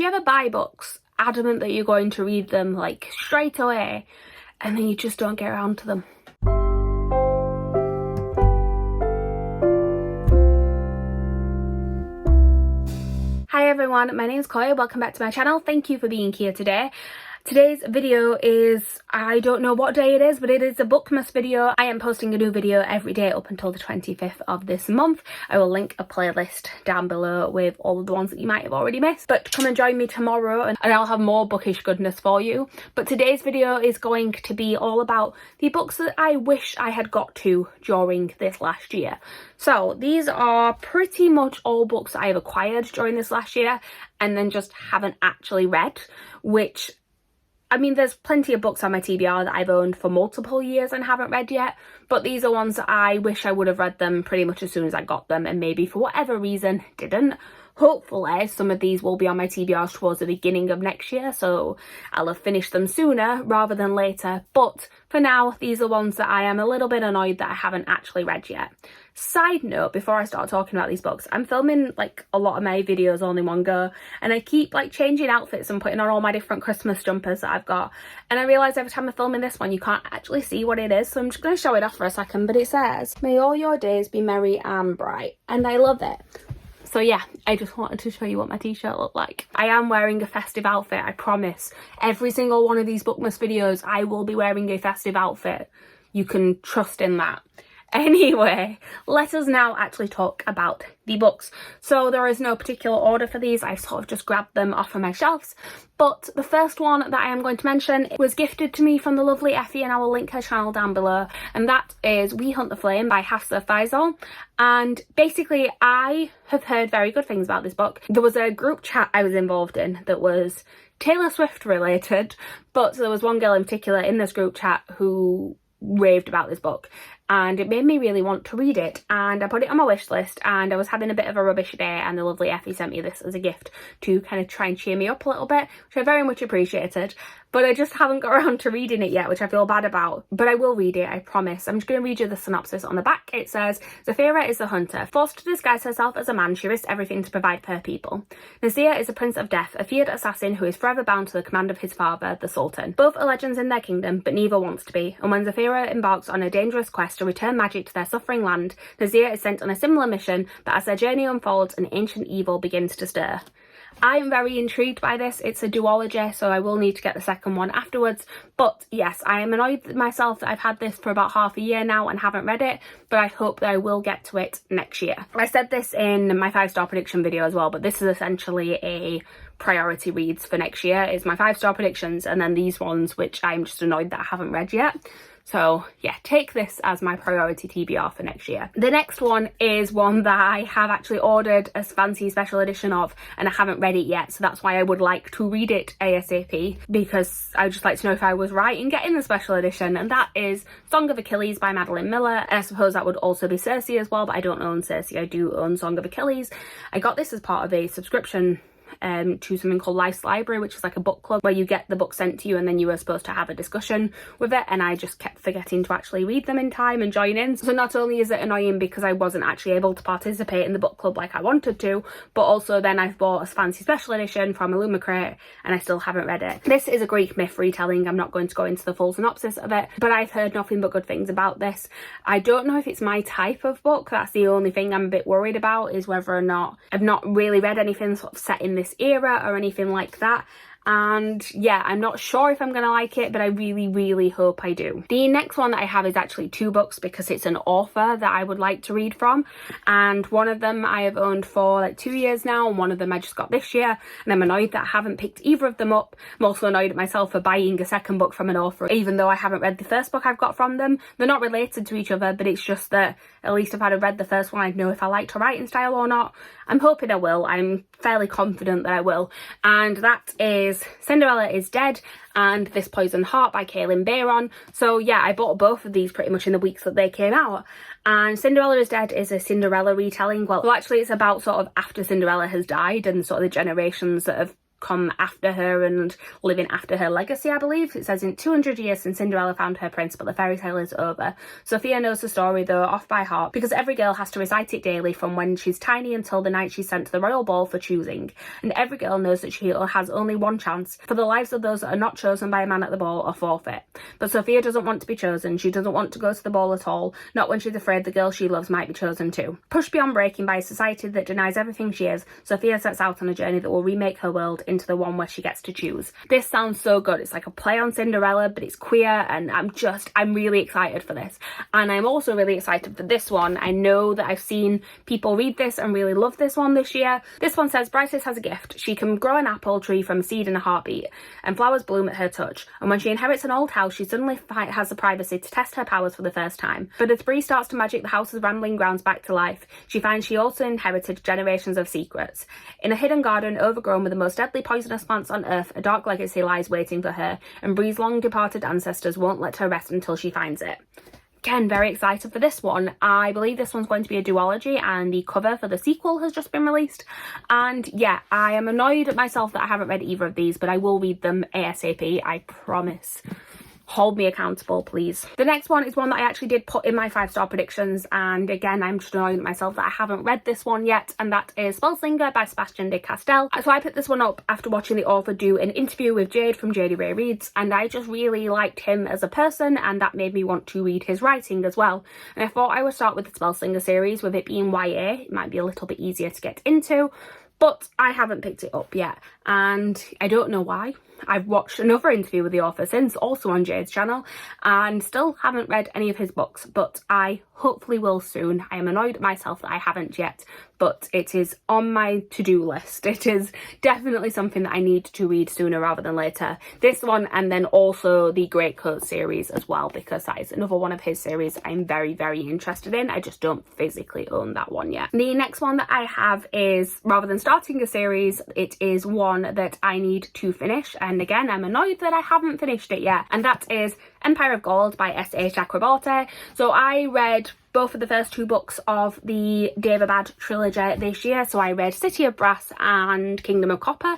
you ever buy books adamant that you're going to read them like straight away and then you just don't get around to them? Hi everyone, my name is Chloe, welcome back to my channel. Thank you for being here today. Today's video is, I don't know what day it is, but it is a Bookmas video. I am posting a new video every day up until the 25th of this month. I will link a playlist down below with all of the ones that you might have already missed. But come and join me tomorrow and I'll have more bookish goodness for you. But today's video is going to be all about the books that I wish I had got to during this last year. So these are pretty much all books I have acquired during this last year and then just haven't actually read, which, I mean, there's plenty of books on my TBR that I've owned for multiple years and haven't read yet, but these are ones that I wish I would have read them pretty much as soon as I got them and maybe for whatever reason didn't. Hopefully some of these will be on my TBRs towards the beginning of next year, so I'll have finished them sooner rather than later, but for now these are ones that I am a little bit annoyed that I haven't actually read yet. Side note, before I start talking about these books, I'm filming like a lot of my videos all in one go and I keep like changing outfits and putting on all my different Christmas jumpers that I've got, and I realise every time I'm filming this one you can't actually see what it is, so I'm just going to show it off for a second. But it says, "May all your days be merry and bright," and I love it. So yeah, I just wanted to show you what my t-shirt looked like. I am wearing a festive outfit, I promise. Every single one of these Bookmas videos I will be wearing a festive outfit. You can trust in that. Anyway, let us now actually talk about the books. So there is no particular order for these, I sort of just grabbed them off of my shelves. But the first one that I am going to mention was gifted to me from the lovely Effie, and I will link her channel down below. And that is We Hunt the Flame by Hafsa Faisal. And basically I have heard very good things about this book. There was a group chat I was involved in that was Taylor Swift related, but there was one girl in particular in this group chat who raved about this book and it made me really want to read it, and I put it on my wish list, and I was having a bit of a rubbish day and the lovely Effie sent me this as a gift to kind of try and cheer me up a little bit, which I very much appreciated. But I just haven't got around to reading it yet, which I feel bad about, but I will read it, I promise. I'm just going to read you the synopsis on the back. It says, "Zafira is the hunter. Forced to disguise herself as a man, she risks everything to provide for her people. Nazir is a prince of death, a feared assassin who is forever bound to the command of his father, the Sultan. Both are legends in their kingdom, but neither wants to be, and when Zafira embarks on a dangerous quest to return magic to their suffering land, Nazir is sent on a similar mission, but as their journey unfolds, an ancient evil begins to stir." I am very intrigued by this. It's a duology, so I will need to get the second one afterwards. But yes, I am annoyed with myself that I've had this for about half a year now and haven't read it, but I hope that I will get to it next year. I said this in my 5-star prediction video as well, but this is essentially a priority reads for next year. It's my 5-star predictions and then these ones which I'm just annoyed that I haven't read yet. So yeah, take this as my priority TBR for next year. The next one is one that I have actually ordered a fancy special edition of and I haven't read it yet, so that's why I would like to read it ASAP, because I would just like to know if I was right in getting the special edition, and that is Song of Achilles by Madeline Miller. And I suppose that would also be Circe as well, but I don't own Circe, I do own Song of Achilles. I got this as part of a subscription to something called Life's Library, which is like a book club where you get the book sent to you and then you were supposed to have a discussion with it, and I just kept forgetting to actually read them in time and join in. So not only is it annoying because I wasn't actually able to participate in the book club like I wanted to, but also then I've bought a fancy special edition from Illumicrate and I still haven't read it. This is a Greek myth retelling. I'm not going to go into the full synopsis of it, but I've heard nothing but good things about this. I don't know if it's my type of book. That's the only thing I'm a bit worried about, is whether or not I've not really read anything sort of set in this era or anything like that. And yeah, I'm not sure if I'm gonna like it, but I really hope I do. The next one that I have is actually 2 books because it's an author that I would like to read from, and one of them I have owned for like 2 years now and one of them I just got this year, and I'm annoyed that I haven't picked either of them up. I'm also annoyed at myself for buying a second book from an author even though I haven't read the first book I've got from them. They're not related to each other, but it's just that at least if I'd have read the first one I'd know if I liked her writing style or not. I'm hoping I will. I'm fairly confident that I will, and that is Cinderella is Dead and This Poisoned Heart by Kaylin Bayron. So yeah, I bought both of these pretty much in the weeks that they came out, and Cinderella is Dead is a Cinderella retelling. Well, actually it's about sort of after Cinderella has died and sort of the generations that have come after her and living after her legacy, I believe. It says in 200 years since Cinderella found her prince, but the fairy tale is over. Sophia knows the story though off by heart because every girl has to recite it daily from when she's tiny until the night she's sent to the royal ball for choosing. And every girl knows that she has only one chance, for the lives of those that are not chosen by a man at the ball are forfeit. But Sophia doesn't want to be chosen. She doesn't want to go to the ball at all, not when she's afraid the girl she loves might be chosen too. Pushed beyond breaking by a society that denies everything she is, Sophia sets out on a journey that will remake her world into the one where she gets to choose. This sounds so good. It's like a play on Cinderella, but it's queer, and I'm really excited for this. And I'm also really excited for this one. I know that I've seen people read this and really love this one this year. This one says, Bryces has a gift. She can grow an apple tree from a seed in a heartbeat, and flowers bloom at her touch. And when she inherits an old house, she suddenly has the privacy to test her powers for the first time. But as Bree starts to magic the house's rambling grounds back to life, she finds she also inherited generations of secrets. In a hidden garden overgrown with the most deadly poisonous plants on earth, a dark legacy lies waiting for her, and Bree's long departed ancestors won't let her rest until she finds it. Again, very excited for this one. I believe this one's going to be a duology, and the cover for the sequel has just been released. And yeah, I am annoyed at myself that I haven't read either of these, but I will read them ASAP, I promise. Hold me accountable, please. The next one is one that I actually did put in my 5-star predictions, and again, I'm just annoyed at myself that I haven't read this one yet, and that is Spellslinger by Sebastian de Castell. So I picked this one up after watching the author do an interview with Jade from Jady Ray Reads, and I just really liked him as a person, and that made me want to read his writing as well. And I thought I would start with the Spellslinger series. With it being YA, it might be a little bit easier to get into, but I haven't picked it up yet, and I don't know why. I've watched another interview with the author since, also on Jade's channel, and still haven't read any of his books, but I hopefully will soon. I am annoyed at myself that I haven't yet, but it is on my to-do list. It is definitely something that I need to read sooner rather than later. This one, and then also the Greatcoat series as well, because that is another one of his series I'm very, very interested in. I just don't physically own that one yet. The next one that I have is, rather than starting a series, it is one that I need to finish, and again, I'm annoyed that I haven't finished it yet, and that is Empire of Gold by S.H. Chakraborty. So I read both of the first 2 books of the Daevabad trilogy this year. So I read City of Brass and Kingdom of Copper.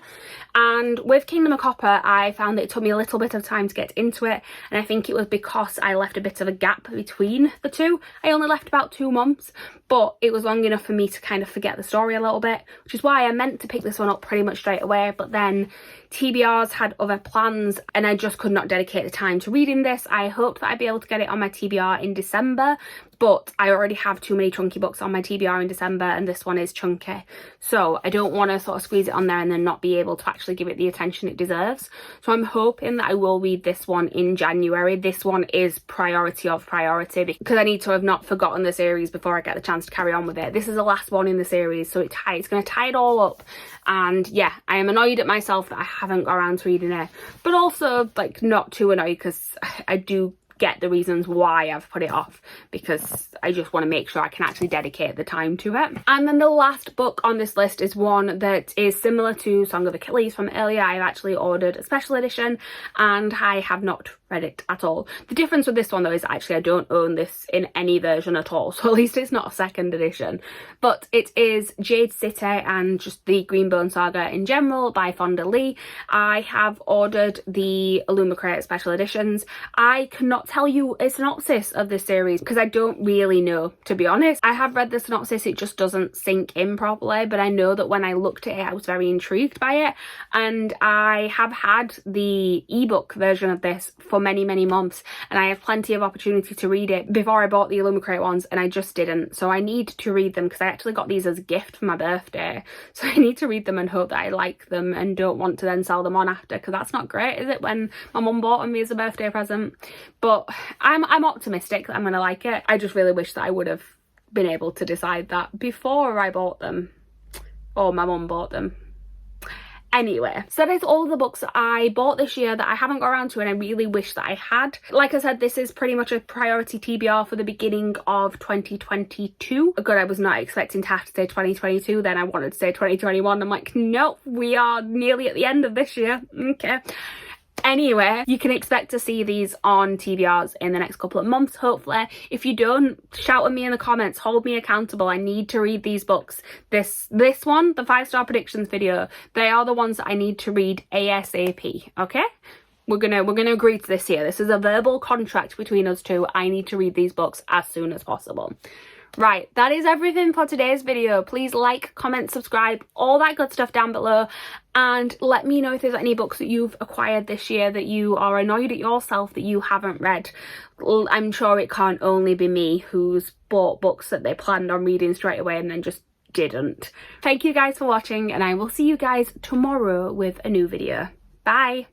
And with Kingdom of Copper, I found that it took me a little bit of time to get into it. And I think it was because I left a bit of a gap between the two. I only left about 2 months, but it was long enough for me to kind of forget the story a little bit, which is why I meant to pick this one up pretty much straight away. But then TBRs had other plans and I just could not dedicate the time to reading this. I hoped that I'd be able to get it on my TBR in December, but I already have too many chunky books on my TBR in December, and this one is chunky. So I don't want to sort of squeeze it on there and then not be able to actually give it the attention it deserves. So I'm hoping that I will read this one in January. This one is priority of priority because I need to have not forgotten the series before I get the chance to carry on with it. This is the last one in the series, so it's going to tie it all up. And yeah, I am annoyed at myself that I haven't got around to reading it, but also like not too annoyed because I do get the reasons why I've put it off, because I just want to make sure I can actually dedicate the time to it. And then the last book on this list is one that is similar to Song of Achilles from earlier. I've actually ordered a special edition and I have not read it at all. The difference with this one though is actually I don't own this in any version at all, so at least it's not a second edition. But it is Jade City and just the Greenbone Saga in general by Fonda Lee. I have ordered the Illumicrate special editions. I cannot tell you a synopsis of this series because I don't really know, to be honest. I have read the synopsis, it just doesn't sink in properly, but I know that when I looked at it I was very intrigued by it, and I have had the ebook version of this for many months and I have plenty of opportunity to read it before I bought the Illumicrate ones, and I just didn't. So I need to read them because I actually got these as a gift for my birthday, so I need to read them and hope that I like them and don't want to then sell them on after, because that's not great, is it, when my mum bought them me as a birthday present. But I'm optimistic that I'm gonna like it. I just really wish that I would have been able to decide that before I bought them, or my mum bought them. Anyway, so that is all the books that I bought this year that I haven't got around to and I really wish that I had. Like I said, this is pretty much a priority TBR for the beginning of 2022. God, I was not expecting to have to say 2022, then I wanted to say 2021. I'm like, nope, we are nearly at the end of this year. Okay. Anyway, you can expect to see these on TBRs in the next couple of months, hopefully. If you don't, shout at me in the comments, hold me accountable. I need to read these books. This one, the 5-star predictions video, they are the ones that I need to read ASAP, okay? We're gonna agree to this here. This is a verbal contract between us two. I need to read these books as soon as possible. Right, that is everything for today's video. Please like, comment, subscribe, all that good stuff down below, and let me know if there's any books that you've acquired this year that you are annoyed at yourself that you haven't read. I'm sure it can't only be me who's bought books that they planned on reading straight away and then just didn't. Thank you guys for watching, and I will see you guys tomorrow with a new video. Bye!